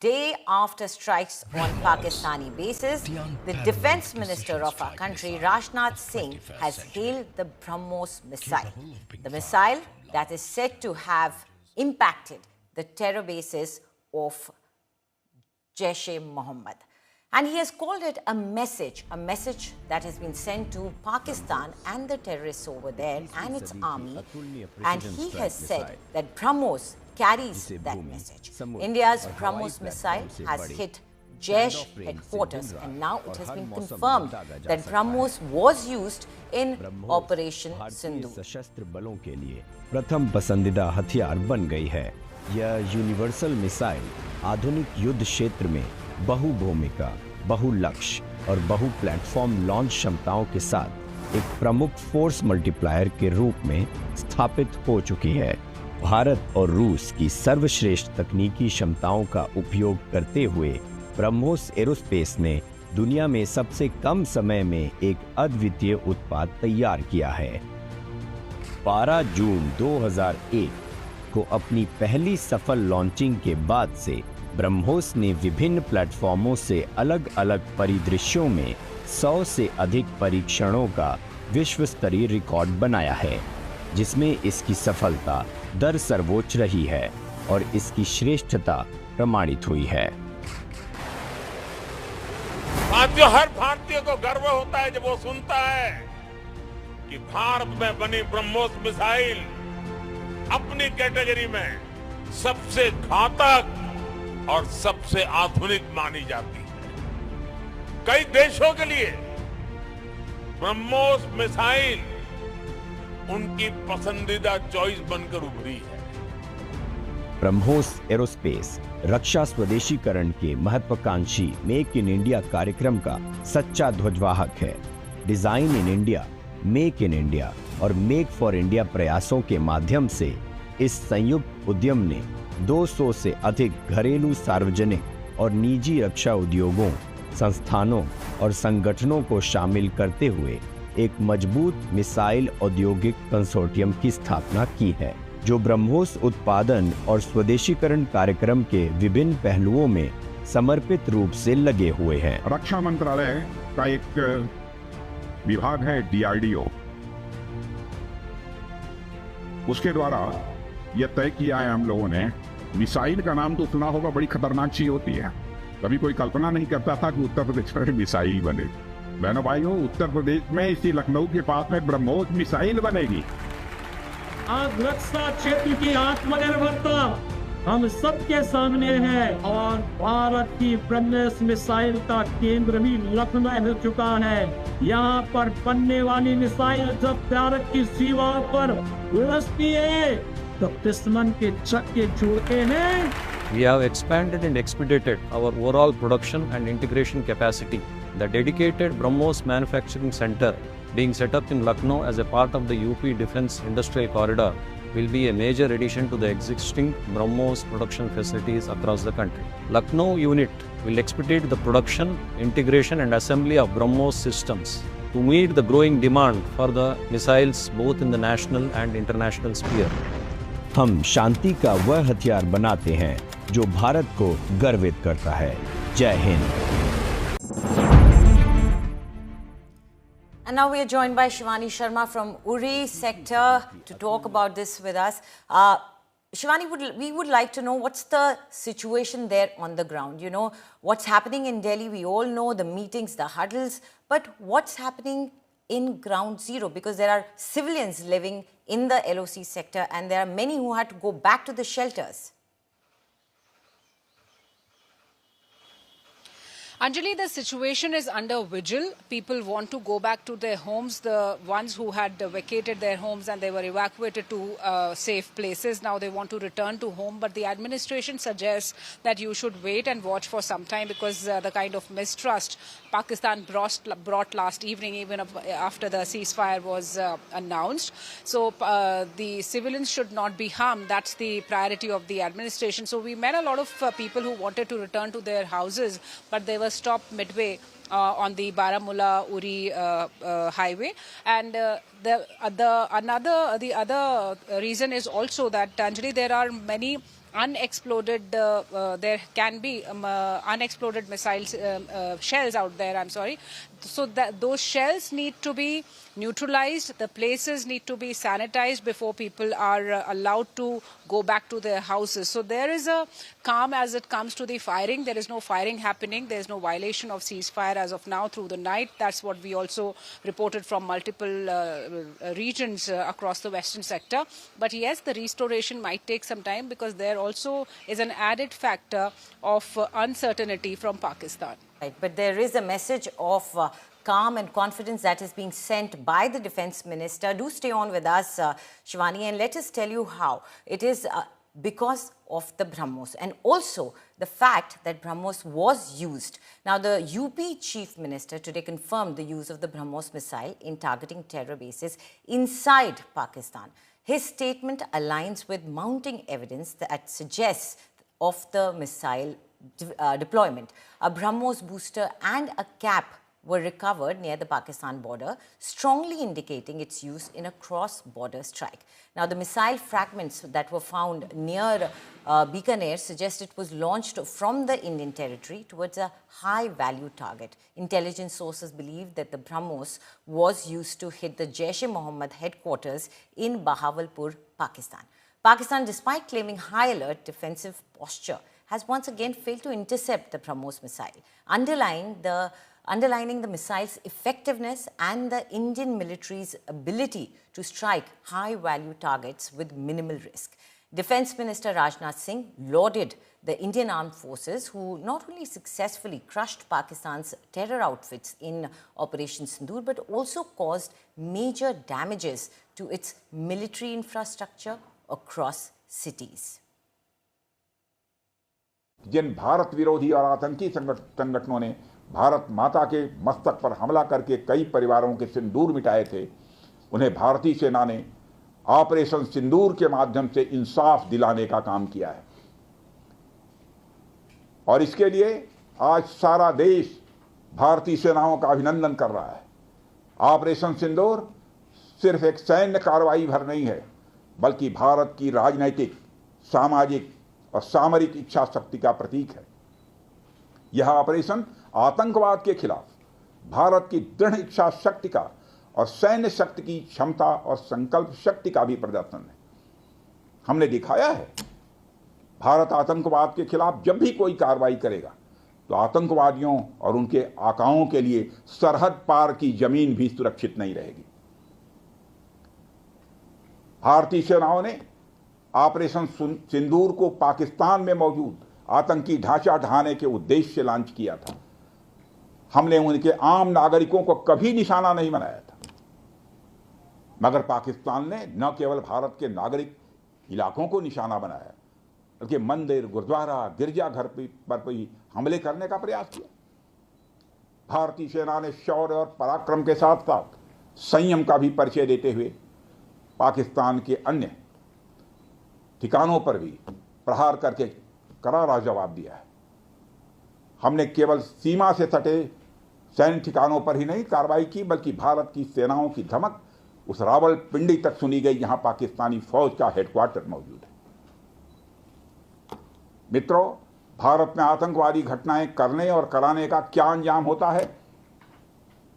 day after strikes on Pakistani bases, the defense minister of our country, Rajnath Singh, has hailed the BrahMos missile. The missile that is said to have impacted the terror bases of Jaish-e-Mohammed. And he has called it a message that has been sent to Pakistan and the terrorists over there and its army. And he has said that BrahMos carries that message. India's BrahMos missile has hit Jaish headquarters, and now it has been confirmed that BrahMos was used in Operation Sindoor. सशस्त्र बलों के लिए प्रथम पसंदीदा हथियार बन गई है। यह यूनिवर्सल मिसाइल आधुनिक युद्ध क्षेत्र में बहुभूमिका, बहुलक्ष्य और बहु प्लेटफॉर्म लॉन्च क्षमताओं के साथ एक प्रमुख फोर्स मल्टीप्लायर के रूप में स्थापित हो चुकी है। भारत और रूस की सर्वश्रेष्ठ तकनीकी क्षमताओं का उपयोग करते हुए ब्रह्मोस एरोस्पेस ने दुनिया में सबसे कम समय में एक अद्वितीय उत्पाद तैयार किया है। 12 जून 2001 को अपनी पहली सफल लॉन्चिंग के बाद से ब्रह्मोस ने विभिन्न प्लेटफॉर्मों से अलग-अलग परिदृश्यों में 100 से अधिक परीक्षणों का विश्व स्तरीय रिकॉर्ड बनाया है, जिसमें इसकी सफलता दर सर्वोच्च रही है और इसकी श्रेष्ठता प्रमाणित हुई है। साथियों, हर भारतीय को गर्व होता है जब वो सुनता है कि भारत में बनी ब्रह्मोस मिसाइल अपनी कैटेगरी में सबसे घातक और सबसे आधुनिक मानी जाती है। कई देशों के लिए ब्रह्मोस मिसाइल उनकी पसंदीदा चॉइस बनकर उभरी है। ब्रह्मोस एरोस्पेस रक्षा स्वदेशीकरण के महत्वाकांक्षी मेक इन इंडिया कार्यक्रम का सच्चा ध्वजवाहक है। Design in India, make in India और मेक फॉर इंडिया प्रयासों के माध्यम से इस संयुक्त उद्यम ने 200 से अधिक घरेलू, सार्वजनिक और निजी रक्षा उद्योगों, संस्थानों और संगठनों को शामिल करते हुए एक मजबूत मिसाइल औद्योगिक कंसोर्टियम की स्थापना की है, जो ब्रह्मोस उत्पादन और स्वदेशीकरण कार्यक्रम के विभिन्न पहलुओं में समर्पित रूप से लगे हुए हैं। रक्षा मंत्रालय का एक विभाग है DRDO, उसके द्वारा यह तय किया है हम लोगों ने। मिसाइल का नाम तो सुना होगा, बड़ी खतरनाक चीज होती है। कभी कोई कल्पना नहीं करता था कि उत्तर प्रदेश में मिसाइल बने। बहनों भाइयों, उत्तर प्रदेश में इसी लखनऊ के पास में ब्रह्मोस मिसाइल बनेगी। आज रक्षा क्षेत्र की आत्मनिर्भरता हम सबके सामने है और भारत की ब्रह्मोस मिसाइल का केंद्र भी लखनऊ हो चुका है। यहाँ पर बनने वाली मिसाइल जब भारत की सीमाओं पर उड़ती है तो दुश्मन के चक्के छोड़ते हैं। We have expanded and expedited our overall production and integration capacity. The dedicated BrahMos Manufacturing Center being set up in Lucknow as a part of the UP Defence Industrial Corridor will be a major addition to the existing BrahMos production facilities across the country. Lucknow unit will expedite the production, integration and assembly of BrahMos systems to meet the growing demand for the missiles both in the national and international sphere. हम शांति का वह हथियार बनाते हैं जो भारत को गर्वित करता है। जय Hind. And now we are joined by Shivani Sharma from Uri sector to talk about this with us. Shivani, we would like to know what's the situation there on the ground. You know, what's happening in Delhi, we all know the meetings, the huddles, but what's happening in ground zero? Because there are civilians living in the LOC sector and there are many who had to go back to the shelters. Anjali, the situation is under vigil. People want to go back to their homes. The ones who had vacated their homes and they were evacuated to safe places, now they want to return to home. But the administration suggests that you should wait and watch for some time because the kind of mistrust Pakistan brought last evening, even after the ceasefire was announced. So the civilians should not be harmed. That's the priority of the administration. So we met a lot of people who wanted to return to their houses, but they were stopped midway on the Baramulla-Uri highway. And the other reason is also that, Anjali, there are many unexploded, there can be unexploded missiles, shells out there, I'm sorry. So those shells need to be neutralized. The places need to be sanitized before people are allowed to go back to their houses. So there is a calm as it comes to the firing. There is no firing happening. There is no violation of ceasefire as of now through the night. That's what we also reported from multiple regions across the western sector. But yes, the restoration might take some time because there also is an added factor of uncertainty from Pakistan. Right, but there is a message of calm and confidence that is being sent by the Defence Minister. Do stay on with us, Shivani, and let us tell you how. It is because of the BrahMos and also the fact that BrahMos was used. Now, the UP Chief Minister today confirmed the use of the BrahMos missile in targeting terror bases inside Pakistan. His statement aligns with mounting evidence that suggests of the missile deployment. A BrahMos booster and a cap were recovered near the Pakistan border, strongly indicating its use in a cross-border strike. Now, the missile fragments that were found near Bikaner suggest it was launched from the Indian territory towards a high-value target. Intelligence sources believe that the BrahMos was used to hit the Jaish-e-Mohammed headquarters in Bahawalpur, Pakistan. Pakistan, despite claiming high alert defensive posture, has once again failed to intercept the BrahMos missile, underlining the missile's effectiveness and the Indian military's ability to strike high-value targets with minimal risk. Defence Minister Rajnath Singh lauded the Indian Armed Forces, who not only successfully crushed Pakistan's terror outfits in Operation Sindoor, but also caused major damages to its military infrastructure across cities. जिन भारत विरोधी और आतंकी संगठनों ने भारत माता के मस्तक पर हमला करके कई परिवारों के सिंदूर मिटाए थे, उन्हें भारतीय सेना ने ऑपरेशन सिंदूर के माध्यम से इंसाफ दिलाने का काम किया है। और इसके लिए आज सारा देश भारतीय सेनाओं का अभिनंदन कर रहा है। ऑपरेशन सिंदूर सिर्फ एक सैन्य कार्रवाई भर नहीं है, बल्कि भारत की राजनैतिक, सामाजिक और सामरिक इच्छा शक्ति का प्रतीक है। यह ऑपरेशन आतंकवाद के खिलाफ भारत की दृढ़ इच्छा शक्ति का और सैन्य शक्ति की क्षमता और संकल्प शक्ति का भी प्रदर्शन है। हमने दिखाया है, भारत आतंकवाद के खिलाफ जब भी कोई कार्रवाई करेगा तो आतंकवादियों और उनके आकाओं के लिए सरहद पार की जमीन भी सुरक्षित नहीं रहेगी। भारतीय सेनाओं ने ऑपरेशन सिंदूर को पाकिस्तान में मौजूद आतंकी ढांचा ढहाने के उद्देश्य से लॉन्च किया था। हमने उनके आम नागरिकों को कभी निशाना नहीं बनाया था, मगर पाकिस्तान ने न केवल भारत के नागरिक इलाकों को निशाना बनाया, बल्कि मंदिर, गुरुद्वारा, गिरजाघर पर भी हमले करने का प्रयास किया। भारतीय सेना ने शौर्य और पराक्रम के साथ साथ संयम का भी परिचय देते हुए पाकिस्तान के अन्य ठिकानों पर भी प्रहार करके करारा जवाब दिया है। हमने केवल सीमा से सटे सैन्य ठिकानों पर ही नहीं कार्रवाई की, बल्कि भारत की सेनाओं की धमक उस रावलपिंडी तक सुनी गई जहां पाकिस्तानी फौज का हेडक्वार्टर मौजूद है। मित्रों, भारत में आतंकवादी घटनाएं करने और कराने का क्या अंजाम होता है,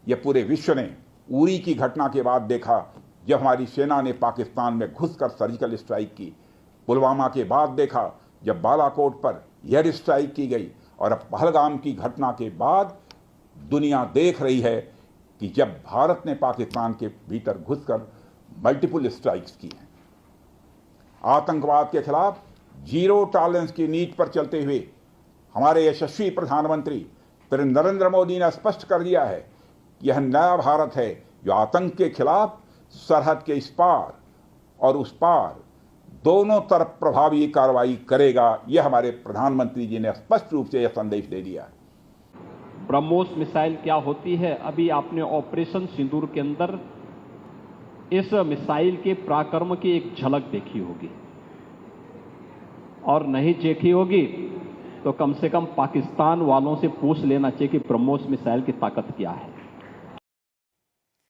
यह पूरे विश्व ने उरी की घटना के बाद देखा, जब हमारी सेना ने पाकिस्तान में घुसकर सर्जिकल स्ट्राइक की। पुलवामा के बाद देखा जब बालाकोट पर एयर स्ट्राइक की गई, और अब पहलगाम की घटना के बाद दुनिया देख रही है कि जब भारत ने पाकिस्तान के भीतर घुसकर मल्टीपल स्ट्राइक्स की हैं। आतंकवाद के खिलाफ जीरो टॉलरेंस की नीति पर चलते हुए हमारे यशस्वी प्रधानमंत्री श्री नरेंद्र मोदी ने स्पष्ट कर दिया है कि यह नया भारत है जो आतंक के खिलाफ सरहद के इस पार और उस पार दोनों तरफ प्रभावी कार्रवाई करेगा। यह हमारे प्रधानमंत्री जी ने स्पष्ट रूप से यह संदेश दे दिया है। ब्रह्मोस मिसाइल क्या होती है, अभी आपने ऑपरेशन सिंदूर के अंदर इस मिसाइल के पराक्रम की एक झलक देखी होगी, और नहीं देखी होगी तो कम से कम पाकिस्तान वालों से पूछ लेना चाहिए कि ब्रह्मोस मिसाइल की ताकत क्या है।